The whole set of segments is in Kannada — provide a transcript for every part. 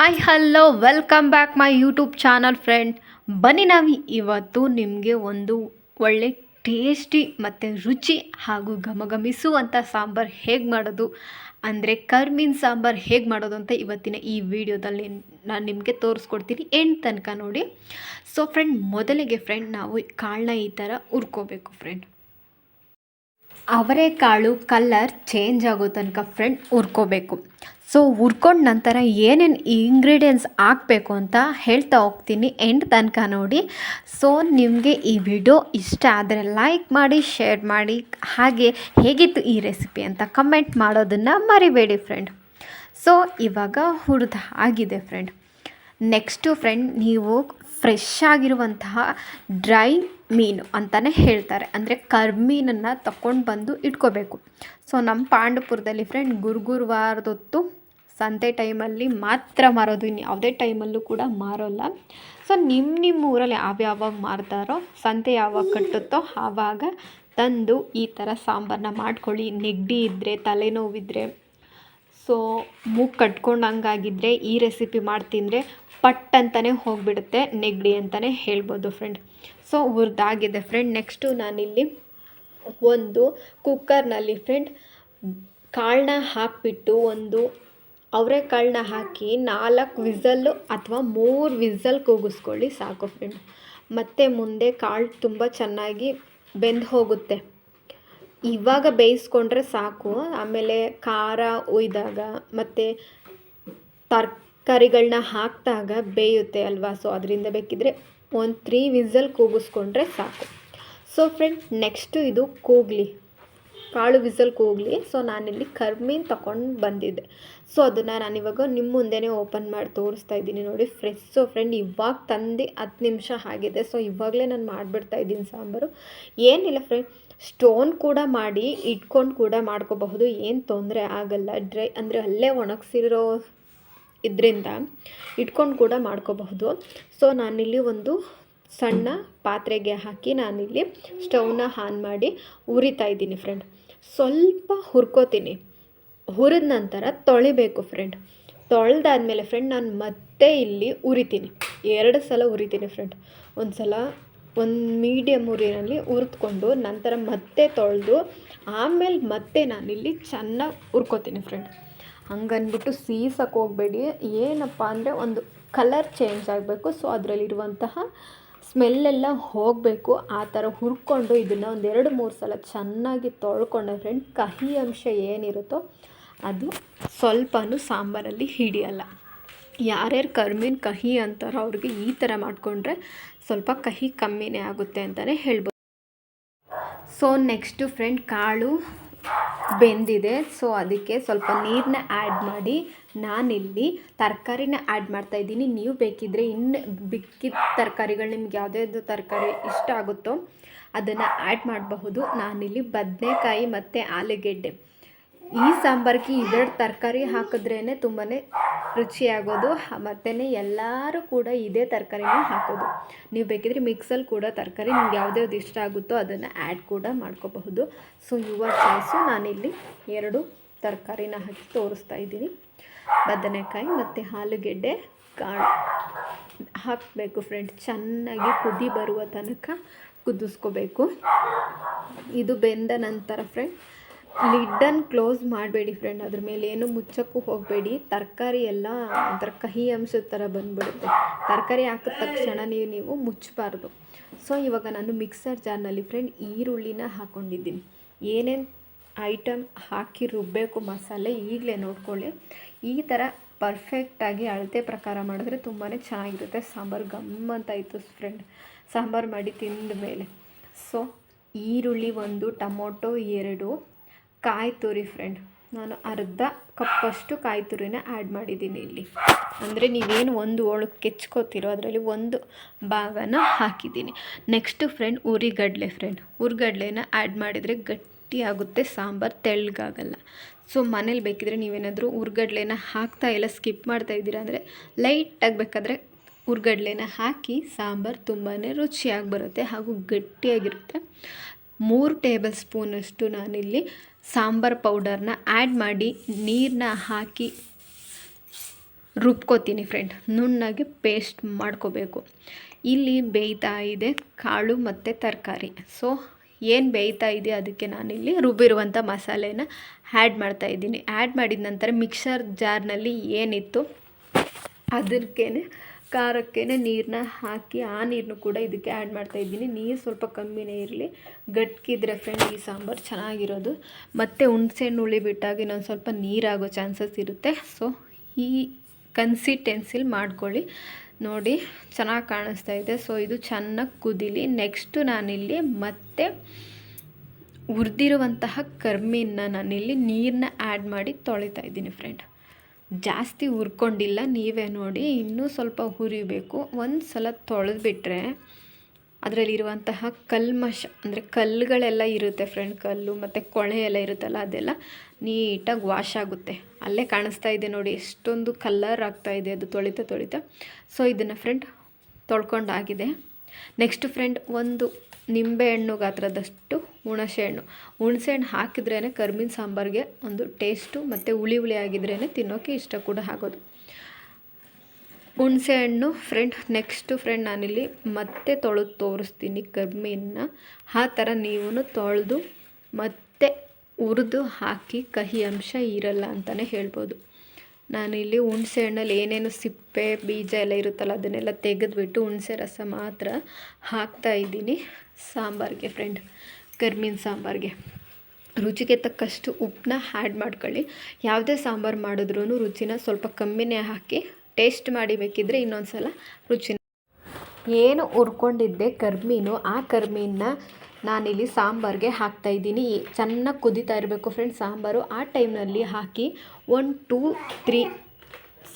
Hi hello welcome back my YouTube channel friend. ಬನ್ನಿ ನಾವು ಇವತ್ತು ನಿಮಗೆ ಒಂದು ಒಳ್ಳೆ ಟೇಸ್ಟಿ ಮತ್ತು ರುಚಿ ಹಾಗೂ ಘಮಘಮಿಸುವಂಥ ಸಾಂಬಾರು ಹೇಗೆ ಮಾಡೋದು ಅಂದರೆ ಕರ್ಮೀನ್ ಸಾಂಬಾರು ಹೇಗೆ ಮಾಡೋದು ಅಂತ ಇವತ್ತಿನ ಈ ವಿಡಿಯೋದಲ್ಲಿ ನಾನು ನಿಮಗೆ ತೋರಿಸ್ಕೊಡ್ತೀನಿ. ಎಂಡ್ ತನಕ ನೋಡಿ. ಸೊ ಫ್ರೆಂಡ್, ಮೊದಲಿಗೆ ಫ್ರೆಂಡ್ ನಾವು ಕಾಳನ್ನ ಈ ಥರ ಹುರ್ಕೋಬೇಕು ಫ್ರೆಂಡ್. ಅವರೆಕಾಳು ಕಲರ್ ಚೇಂಜ್ ಆಗೋ ತನಕ ಫ್ರೆಂಡ್ ಹುರ್ಕೋಬೇಕು. ಸೊ ಹುರ್ಕೊಂಡ ನಂತರ ಏನೇನು ಇಂಗ್ರೀಡಿಯೆಂಟ್ಸ್ ಹಾಕಬೇಕು ಅಂತ ಹೇಳ್ತಾ ಹೋಗ್ತೀನಿ, ಎಂಡ್ ತನಕ ನೋಡಿ. ಸೊ ನಿಮಗೆ ಈ ವಿಡಿಯೋ ಇಷ್ಟ ಆದರೆ ಲೈಕ್ ಮಾಡಿ, ಶೇರ್ ಮಾಡಿ, ಹಾಗೆ ಹೇಗಿತ್ತು ಈ ರೆಸಿಪಿ ಅಂತ ಕಮೆಂಟ್ ಮಾಡೋದನ್ನು ಮರಿಬೇಡಿ ಫ್ರೆಂಡ್. ಸೊ ಇವಾಗ ಹುರಿದು ಆಗಿದೆ ಫ್ರೆಂಡ್. ನೆಕ್ಸ್ಟು ಫ್ರೆಂಡ್, ನೀವು ಫ್ರೆಶ್ ಆಗಿರುವಂತಹ ಡ್ರೈ ಮೀನು ಅಂತಲೇ ಹೇಳ್ತಾರೆ, ಅಂದರೆ ಕರ್ಮೀನನ್ನು ತಗೊಂಡು ಬಂದು ಇಟ್ಕೋಬೇಕು. ಸೊ ನಮ್ಮ ಪಾಂಡವಪುರದಲ್ಲಿ ಫ್ರೆಂಡ್ ಗುರುವಾರದೊತ್ತು ಸಂತೆ ಟೈಮಲ್ಲಿ ಮಾತ್ರ ಮಾರೋದು, ಇನ್ನು ಯಾವುದೇ ಟೈಮಲ್ಲೂ ಕೂಡ ಮಾರೋಲ್ಲ. ಸೊ ನಿಮ್ಮ ಊರಲ್ಲಿ ಯಾವ್ಯಾವಾಗ ಮಾರ್ತಾರೋ, ಸಂತೆ ಯಾವಾಗ ಕಟ್ಟುತ್ತೋ ಆವಾಗ ತಂದು ಈ ಥರ ಸಾಂಬಾರನ್ನ ಮಾಡ್ಕೊಳ್ಳಿ. ನೆಗಡಿ ಇದ್ದರೆ, ತಲೆನೋವಿದ್ದರೆ, ಸೊ ಮೂಗು ಕಟ್ಕೊಂಡಂಗಾಗಿದ್ದರೆ ಈ ರೆಸಿಪಿ ಮಾಡ್ತಿಂದರೆ ಪಟ್ ಅಂತಲೇ ಹೋಗಿಬಿಡುತ್ತೆ, ನೆಗಡಿ ಅಂತಲೇ ಹೇಳ್ಬೋದು ಫ್ರೆಂಡ್. ಸೊ ಹುರಿದಾಗಿದೆ ಫ್ರೆಂಡ್. ನೆಕ್ಸ್ಟು ನಾನಿಲ್ಲಿ ಒಂದು ಕುಕ್ಕರ್ನಲ್ಲಿ ಫ್ರೆಂಡ್ ಕಾಳನ್ನ ಹಾಕಿಬಿಟ್ಟು ಒಂದು ಅವರೆಕಾಳನ್ನ ಹಾಕಿ 4 ವಿಸಲ್ಲು ಅಥವಾ 3 ವಿಸಲ್ ಕೂಗಿಸ್ಕೊಳ್ಳಿ ಸಾಕು ಫ್ರೆಂಡ್. ಮತ್ತು ಮುಂದೆ ಕಾಳು ತುಂಬ ಚೆನ್ನಾಗಿ ಬೆಂದು ಹೋಗುತ್ತೆ. ಇವಾಗ ಬೇಯಿಸ್ಕೊಂಡ್ರೆ ಸಾಕು, ಆಮೇಲೆ ಖಾರ ಒಯ್ದಾಗ ಮತ್ತು ತರಕಾರಿಗಳನ್ನ ಹಾಕಿದಾಗ ಬೇಯುತ್ತೆ ಅಲ್ವಾ. ಸೊ ಅದರಿಂದ ಬೇಕಿದ್ದರೆ ಒಂದು 3 ವಿಸಲ್ ಕೂಗಿಸ್ಕೊಂಡ್ರೆ ಸಾಕು. ಸೊ ಫ್ರೆಂಡ್, ನೆಕ್ಸ್ಟು ಇದು ಕೂಗಲಿ, ಕಾಳು ವಿಸಲ್ ಕೂಗಲಿ. ಸೊ ನಾನಿಲ್ಲಿ ಕರ್ಮೀನ್ ತಗೊಂಡು ಬಂದಿದ್ದೆ. ಸೊ ಅದನ್ನು ನಾನಿವಾಗ ನಿಮ್ಮ ಮುಂದೆನೇ ಓಪನ್ ಮಾಡಿ ತೋರಿಸ್ತಾ ಇದ್ದೀನಿ ನೋಡಿ ಫ್ರೆಶ್. ಸೊ ಫ್ರೆಂಡ್, ಇವಾಗ ತಂದು 10 ನಿಮಿಷ ಆಗಿದೆ. ಸೊ ಇವಾಗಲೇ ನಾನು ಮಾಡಿಬಿಡ್ತಾ ಇದ್ದೀನಿ ಸಾಂಬಾರು. ಏನಿಲ್ಲ ಫ್ರೆಂಡ್, ಸ್ಟೋನ್ ಕೂಡ ಮಾಡಿ ಇಟ್ಕೊಂಡು ಕೂಡ ಮಾಡ್ಕೋಬಹುದು, ಏನು ತೊಂದರೆ ಆಗಲ್ಲ. ಡ್ರೈ ಅಂದರೆ ಅಲ್ಲೇ ಒಣಗಿಸಿರೋ ಇದರಿಂದ ಇಟ್ಕೊಂಡು ಕೂಡ ಮಾಡ್ಕೋಬಹುದು. ಸೊ ನಾನಿಲ್ಲಿ ಒಂದು ಸಣ್ಣ ಪಾತ್ರೆಗೆ ಹಾಕಿ ನಾನಿಲ್ಲಿ ಸ್ಟವ್ನ ಆನ್ ಮಾಡಿ ಉರಿತಾ ಇದ್ದೀನಿ ಫ್ರೆಂಡ್. ಸ್ವಲ್ಪ ಹುರ್ಕೋತೀನಿ. ಹುರಿದ ನಂತರ ತೊಳಿಬೇಕು ಫ್ರೆಂಡ್. ತೊಳೆದಾದ್ಮೇಲೆ ಫ್ರೆಂಡ್ ನಾನು ಮತ್ತೆ ಇಲ್ಲಿ ಉರಿತೀನಿ, 2 ಸಲ ಉರಿತೀನಿ ಫ್ರೆಂಡ್. ಒಂದು ಮೀಡಿಯಮ್ ಉರಿನಲ್ಲಿ ಹುರಿದ್ಕೊಂಡು ನಂತರ ಮತ್ತೆ ತೊಳೆದು ಆಮೇಲೆ ಮತ್ತೆ ನಾನಿಲ್ಲಿ ಚೆನ್ನಾಗಿ ಹುರ್ಕೋತೀನಿ ಫ್ರೆಂಡ್. ಹಂಗನ್ಬಿಟ್ಟು ಸೀಸಕ್ಕೆ ಹೋಗಬೇಡಿ, ಏನಪ್ಪ ಅಂದರೆ ಒಂದು ಕಲರ್ ಚೇಂಜ್ ಆಗಬೇಕು. ಸೊ ಅದರಲ್ಲಿರುವಂತಹ ಸ್ಮೆಲ್ಲೆಲ್ಲ ಹೋಗಬೇಕು. ಆ ಥರ ಹುರ್ಕೊಂಡು ಇದನ್ನು ಒಂದು 2-3 ಸಲ ಚೆನ್ನಾಗಿ ತೊಳ್ಕೊಂಡೆ ಫ್ರೆಂಡ್. ಕಹಿ ಅಂಶ ಏನಿರುತ್ತೋ ಅದು ಸ್ವಲ್ಪನೂ ಸಾಂಬಾರಲ್ಲಿ ಹಿಡಿಯಲ್ಲ. ಯಾರ್ಯಾರು ಕರ್ಮೀನ್ ಕಹಿ ಅಂತಾರೋ ಅವ್ರಿಗೆ ಈ ಥರ ಮಾಡಿಕೊಂಡ್ರೆ ಸ್ವಲ್ಪ ಕಹಿ ಕಮ್ಮಿನೇ ಆಗುತ್ತೆ ಅಂತಲೇ ಹೇಳ್ಬೋದು. ಸೊ ನೆಕ್ಸ್ಟು ಫ್ರೆಂಡ್, ಕಾಳು ಬೆಂದಿದೆ. ಸೊ ಅದಕ್ಕೆ ಸ್ವಲ್ಪ ನೀರನ್ನ ಆ್ಯಡ್ ಮಾಡಿ ನಾನಿಲ್ಲಿ ತರಕಾರಿನ ಆ್ಯಡ್ ಮಾಡ್ತಾಯಿದ್ದೀನಿ. ನೀವು ಬೇಕಿದ್ದರೆ ಇನ್ನು ಬಿಕ್ಕಿದ ತರಕಾರಿಗಳು, ನಿಮ್ಗೆ ಯಾವುದ್ಯಾವುದು ತರಕಾರಿ ಇಷ್ಟ ಆಗುತ್ತೋ ಅದನ್ನು ಆ್ಯಡ್ ಮಾಡಬಹುದು. ನಾನಿಲ್ಲಿ ಬದನೆಕಾಯಿ ಮತ್ತು ಆಲೂಗೆಡ್ಡೆ, ಈ ಸಾಂಬಾರಿಗೆ ಇವೆರಡು ತರಕಾರಿ ಹಾಕಿದ್ರೇ ತುಂಬಾ ರುಚಿಯಾಗೋದು. ಮತ್ತು ಎಲ್ಲರೂ ಕೂಡ ಇದೇ ತರಕಾರಿನ ಹಾಕೋದು. ನೀವು ಬೇಕಿದ್ರೆ ಮಿಕ್ಸಲ್ಲಿ ಕೂಡ ತರಕಾರಿ ನಿಮ್ಗೆ ಯಾವುದ್ಯಾವ್ದು ಇಷ್ಟ ಆಗುತ್ತೋ ಅದನ್ನು ಆ್ಯಡ್ ಕೂಡ ಮಾಡ್ಕೋಬಹುದು. So your choice. ನಾನಿಲ್ಲಿ 2 ತರಕಾರಿನ ಹಾಕಿ ತೋರಿಸ್ತಾ ಇದ್ದೀನಿ. ಬದನೆಕಾಯಿ ಮತ್ತು ಆಲೂಗೆಡ್ಡೆ ಕಾಳು ಹಾಕಬೇಕು ಫ್ರೆಂಡ್. ಚೆನ್ನಾಗಿ ಕುದಿ ಬರುವ ತನಕ ಕುದಿಸ್ಕೋಬೇಕು. ಇದು ಬೆಂದ ನಂತರ ಫ್ರೆಂಡ್ ಲಿಡ್ಡನ್ನು ಕ್ಲೋಸ್ ಮಾಡಬೇಡಿ ಫ್ರೆಂಡ್. ಅದ್ರ ಮೇಲೆ ಏನು ಮುಚ್ಚಕ್ಕೂ ಹೋಗಬೇಡಿ. ತರಕಾರಿ ಎಲ್ಲ ಒಂಥರ ಕಹಿ ಅಂಶದ ಥರ ಬಂದುಬಿಡುತ್ತೆ. ತರಕಾರಿ ಹಾಕಿದ ತಕ್ಷಣ ನೀವು ಮುಚ್ಚಬಾರ್ದು. ಸೊ ಇವಾಗ ನಾನು ಮಿಕ್ಸರ್ ಜಾರ್ನಲ್ಲಿ ಫ್ರೆಂಡ್ ಈರುಳ್ಳಿನ ಹಾಕ್ಕೊಂಡಿದ್ದೀನಿ. ಏನೇನು ಐಟಮ್ ಹಾಕಿ ರುಬ್ಬಬೇಕು ಮಸಾಲೆ ಈಗಲೇ ನೋಡ್ಕೊಳ್ಳಿ. ಈ ಥರ ಪರ್ಫೆಕ್ಟಾಗಿ ಅಳತೆ ಪ್ರಕಾರ ಮಾಡಿದ್ರೆ ತುಂಬಾ ಚೆನ್ನಾಗಿರುತ್ತೆ ಸಾಂಬಾರು. ಗಮ್ಮಂತಾಯಿತು ಫ್ರೆಂಡ್ ಸಾಂಬಾರು ಮಾಡಿ ತಿಂದ ಮೇಲೆ. ಸೊ ಈರುಳ್ಳಿ 1, ಟೊಮೊಟೊ 2, ಕಾಯಿ ತುರಿ ಫ್ರೆಂಡ್. ನಾನು ಅರ್ಧ ಕಪ್ಪಷ್ಟು ಕಾಯಿ ತುರಿನ ಆ್ಯಡ್ ಮಾಡಿದ್ದೀನಿ ಇಲ್ಲಿ. ಅಂದರೆ ನೀವೇನು ಒಂದು ಹೋಳಕ್ಕೆ ಕೆಚ್ಕೋತಿರೋ ಅದರಲ್ಲಿ ಒಂದು ಭಾಗನ ಹಾಕಿದ್ದೀನಿ. ನೆಕ್ಸ್ಟು ಫ್ರೆಂಡ್ ಉರಿಗಡಲೆ ಫ್ರೆಂಡ್. ಉರಿಗಡಲೆನ ಆ್ಯಡ್ ಮಾಡಿದರೆ ಗಟ್ಟಿಯಾಗುತ್ತೆ ಸಾಂಬಾರು, ತೆಳ್ಳಗಾಗಲ್ಲ. ಸೊ ಮನೇಲಿ ಬೇಕಿದ್ರೆ ನೀವೇನಾದರೂ ಉರಿಗಡಲೆನ ಹಾಕ್ತಾ ಇಲ್ಲ, ಸ್ಕಿಪ್ ಮಾಡ್ತಾಯಿದ್ದೀರಾ ಅಂದರೆ ಲೈಟಾಗಿ ಬೇಕಾದರೆ ಉರಿಗಡಲೆನ ಹಾಕಿ ಸಾಂಬಾರು ತುಂಬಾ ರುಚಿಯಾಗಿ ಬರುತ್ತೆ ಹಾಗೂ ಗಟ್ಟಿಯಾಗಿರುತ್ತೆ. 3 ಟೇಬಲ್ ಸ್ಪೂನಷ್ಟು ನಾನಿಲ್ಲಿ ಸಾಂಬಾರು ಪೌಡರ್ನ ಆ್ಯಡ್ ಮಾಡಿ ನೀರನ್ನ ಹಾಕಿ ರುಬ್ಕೋತೀನಿ ಫ್ರೆಂಡ್, ನುಣ್ಣಗೆ ಪೇಸ್ಟ್ ಮಾಡ್ಕೋಬೇಕು. ಇಲ್ಲಿ ಬೇಯ್ತಾ ಇದೆ ಕಾಳು ಮತ್ತು ತರಕಾರಿ. ಸೊ ಏನು ಬೇಯ್ತಾ ಇದೆ ಅದಕ್ಕೆ ನಾನಿಲ್ಲಿ ರುಬ್ಬಿರುವಂಥ ಮಸಾಲೆನ ಆ್ಯಡ್ ಮಾಡ್ತಾಯಿದ್ದೀನಿ. ಆ್ಯಡ್ ಮಾಡಿದ ನಂತರ ಮಿಕ್ಸರ್ ಜಾರ್ನಲ್ಲಿ ಏನಿತ್ತು ಅದಕ್ಕೆ ಖಾರಕ್ಕೆ ನೀರನ್ನ ಹಾಕಿ ಆ ನೀರನ್ನು ಕೂಡ ಇದಕ್ಕೆ ಆ್ಯಡ್ ಮಾಡ್ತಾಯಿದ್ದೀನಿ. ನೀರು ಸ್ವಲ್ಪ ಕಮ್ಮಿನೇ ಇರಲಿ, ಗಟ್ಕಿದ್ರೆ ಫ್ರೆಂಡ್ ಈ ಸಾಂಬಾರು ಚೆನ್ನಾಗಿರೋದು. ಮತ್ತು ಹುಣಸೆಹಣ್ಣು ಹುಳಿ ಬಿಟ್ಟಾಗ ಇನ್ನೊಂದು ಸ್ವಲ್ಪ ನೀರಾಗೋ ಚಾನ್ಸಸ್ ಇರುತ್ತೆ. ಸೊ ಈ ಕನ್ಸಿಸ್ಟೆನ್ಸಿಲಿ ಮಾಡ್ಕೊಳ್ಳಿ. ನೋಡಿ ಚೆನ್ನಾಗಿ ಕಾಣಿಸ್ತಾ ಇದೆ. ಸೊ ಇದು ಚೆನ್ನಾಗಿ ಕುದೀಲಿ. ನೆಕ್ಸ್ಟು ನಾನಿಲ್ಲಿ ಮತ್ತೆ ಹುರಿದಿರುವಂತಹ ಕರ್ಮೀನ ನಾನಿಲ್ಲಿ ನೀರನ್ನ ಆ್ಯಡ್ ಮಾಡಿ ತೊಳಿತಾ ಇದ್ದೀನಿ ಫ್ರೆಂಡ್. ಜಾಸ್ತಿ ಹುರ್ಕೊಂಡಿಲ್ಲ, ನೀವೇ ನೋಡಿ. ಇನ್ನೂ ಸ್ವಲ್ಪ ಹುರಿಬೇಕು. ಒಂದು ಸಲ ತೊಳೆದ್ಬಿಟ್ರೆ ಅದರಲ್ಲಿರುವಂತಹ ಕಲ್ಮಶ ಅಂದರೆ ಕಲ್ಲುಗಳೆಲ್ಲ ಇರುತ್ತೆ ಫ್ರೆಂಡ್, ಕಲ್ಲು ಮತ್ತು ಕೊಳೆ ಎಲ್ಲ ಇರುತ್ತಲ್ಲ ಅದೆಲ್ಲ ನೀಟಾಗಿ ವಾಶ್ ಆಗುತ್ತೆ. ಅಲ್ಲೇ ಕಾಣಿಸ್ತಾ ಇದೆ ನೋಡಿ ಎಷ್ಟೊಂದು ಕಲರ್ ಆಗ್ತಾಯಿದೆ ಅದು ತೊಳಿತಾ. ಸೊ ಇದನ್ನು ಫ್ರೆಂಡ್ ತೊಳ್ಕೊಂಡಾಗಿದೆ. ನೆಕ್ಸ್ಟ್ ಫ್ರೆಂಡ್ ಒಂದು ನಿಂಬೆಹಣ್ಣು ಗಾತ್ರದಷ್ಟು ಹುಣಸೆಹಣ್ಣು ಹಾಕಿದ್ರೇ ಕರ್ಮೀನ ಸಾಂಬಾರಿಗೆ ಒಂದು ಟೇಸ್ಟು, ಮತ್ತು ಹುಳಿ ಆಗಿದ್ರೇ ತಿನ್ನೋಕ್ಕೆ ಇಷ್ಟ ಕೂಡ ಆಗೋದು. ಹುಣಸೆಹಣ್ಣು ಫ್ರೆಂಡ್. ನೆಕ್ಸ್ಟು ಫ್ರೆಂಡ್ ನಾನಿಲ್ಲಿ ಮತ್ತೆ ತೊಳೆದು ತೋರಿಸ್ತೀನಿ ಕರ್ಮೀನ. ಆ ಥರ ನೀವು ತೊಳೆದು ಮತ್ತೆ ಹುರಿದು ಹಾಕಿ ಕಹಿ ಅಂಶ ಇರಲ್ಲ ಅಂತಲೇ ಹೇಳ್ಬೋದು. ನಾನಿಲ್ಲಿ ಹುಣಸೆ ಹಣ್ಣಲ್ಲಿ ಏನೇನು ಸಿಪ್ಪೆ ಬೀಜ ಎಲ್ಲ ಇರುತ್ತಲ್ಲ ಅದನ್ನೆಲ್ಲ ತೆಗೆದುಬಿಟ್ಟು ಹುಣಸೆ ರಸ ಮಾತ್ರ ಹಾಕ್ತಾಯಿದ್ದೀನಿ ಸಾಂಬಾರಿಗೆ ಫ್ರೆಂಡ್, ಕರ್ಮೀನ ಸಾಂಬಾರಿಗೆ. ರುಚಿಗೆ ತಕ್ಕಷ್ಟು ಉಪ್ಪನ್ನ ಆ್ಯಡ್ ಮಾಡ್ಕೊಳ್ಳಿ. ಯಾವುದೇ ಸಾಂಬಾರು ಮಾಡಿದ್ರೂ ರುಚಿನ ಸ್ವಲ್ಪ ಕಮ್ಮಿನೇ ಹಾಕಿ ಟೇಸ್ಟ್ ಮಾಡಿ, ಬೇಕಿದ್ದರೆ ಇನ್ನೊಂದು ಸಲ ರುಚಿನ. ಏನು ಹುರ್ಕೊಂಡಿದ್ದೆ ಕರ್ಮೀನು, ಆ ಕರ್ಮೀನ ನಾನಿಲ್ಲಿ ಸಾಂಬಾರಿಗೆ ಹಾಕ್ತಾಯಿದ್ದೀನಿ. ಚೆನ್ನಾಗಿ ಕುದೀತಾ ಇರಬೇಕು ಫ್ರೆಂಡ್ ಸಾಂಬಾರು. ಆ ಟೈಮ್ನಲ್ಲಿ ಹಾಕಿ 1-2-3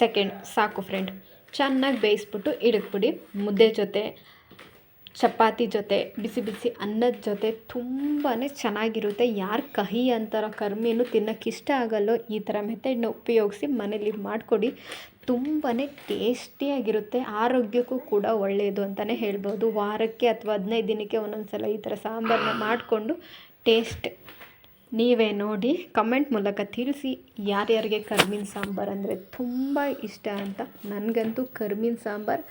ಸೆಕೆಂಡ್ ಸಾಕು ಫ್ರೆಂಡ್. ಚೆನ್ನಾಗಿ ಬೇಯಿಸ್ಬಿಟ್ಟು ಇಡಕ್ಬಿಡಿ. ಮುದ್ದೆ ಜೊತೆ, ಚಪಾತಿ ಜೊತೆ, ಬಿಸಿ ಬಿಸಿ ಅನ್ನದ ಜೊತೆ ತುಂಬಾ ಚೆನ್ನಾಗಿರುತ್ತೆ. ಯಾರು ಕಹಿ ಅಂತಾರೋ ಕರ್ಮೀನು ತಿನ್ನೋಕ್ಕೆ ಇಷ್ಟ ಆಗಲ್ಲೋ ಈ ಥರ ಮೆಥಡ್ನ ಉಪಯೋಗಿಸಿ ಮನೇಲಿ ಮಾಡಿಕೊಡಿ. ತುಂಬಾ ಟೇಸ್ಟಿಯಾಗಿರುತ್ತೆ, ಆರೋಗ್ಯಕ್ಕೂ ಕೂಡ ಒಳ್ಳೆಯದು ಅಂತಲೇ ಹೇಳ್ಬೋದು. ವಾರಕ್ಕೆ ಅಥವಾ 15 ದಿನಕ್ಕೆ ಒಂದೊಂದು ಸಲ ಈ ಥರ ಸಾಂಬಾರನ್ನ ಮಾಡಿಕೊಂಡು ಟೇಸ್ಟ್ ನೀವೇ ನೋಡಿ ಕಮೆಂಟ್ ಮೂಲಕ ತಿಳಿಸಿ ಯಾರ್ಯಾರಿಗೆ ಕರ್ಮೀನ ಸಾಂಬಾರು ಅಂದರೆ ತುಂಬ ಇಷ್ಟ ಅಂತ. ನನಗಂತೂ ಕರ್ಮೀನ ಸಾಂಬಾರು,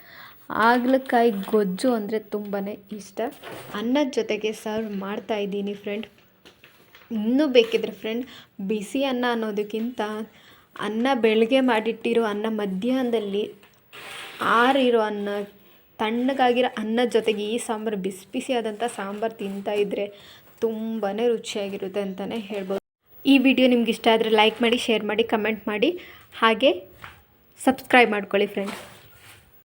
ಹಾಗಲಕಾಯಿ ಗೊಜ್ಜು ಅಂದರೆ ತುಂಬಾ ಇಷ್ಟ. ಅನ್ನದ ಜೊತೆಗೆ ಸರ್ವ್ ಮಾಡ್ತಾಯಿದ್ದೀನಿ ಫ್ರೆಂಡ್. ಇನ್ನೂ ಬೇಕಿದ್ರೆ ಫ್ರೆಂಡ್ ಬಿಸಿ ಅನ್ನ ಅನ್ನೋದಕ್ಕಿಂತ ಅನ್ನ ಬೆಳಗ್ಗೆ ಮಾಡಿಟ್ಟಿರೋ ಅನ್ನ ಮಧ್ಯಾಹ್ನದಲ್ಲಿ ಆರಿರೋ ಅನ್ನ, ತಣ್ಣಗಾಗಿರೋ ಅನ್ನದ ಜೊತೆಗೆ ಈ ಸಾಂಬಾರು ಬಿಸಿ ಬಿಸಿಯಾದಂಥ ಸಾಂಬಾರು ತಿಂತಾಯಿದ್ರೆ ತುಂಬಾ ರುಚಿಯಾಗಿರುತ್ತೆ ಅಂತಲೇ ಹೇಳ್ಬೋದು. ಈ ವಿಡಿಯೋ ನಿಮ್ಗೆ ಇಷ್ಟ ಆದರೆ ಲೈಕ್ ಮಾಡಿ, ಶೇರ್ ಮಾಡಿ, ಕಮೆಂಟ್ ಮಾಡಿ, ಹಾಗೆ ಸಬ್ಸ್ಕ್ರೈಬ್ ಮಾಡ್ಕೊಳ್ಳಿ ಫ್ರೆಂಡ್.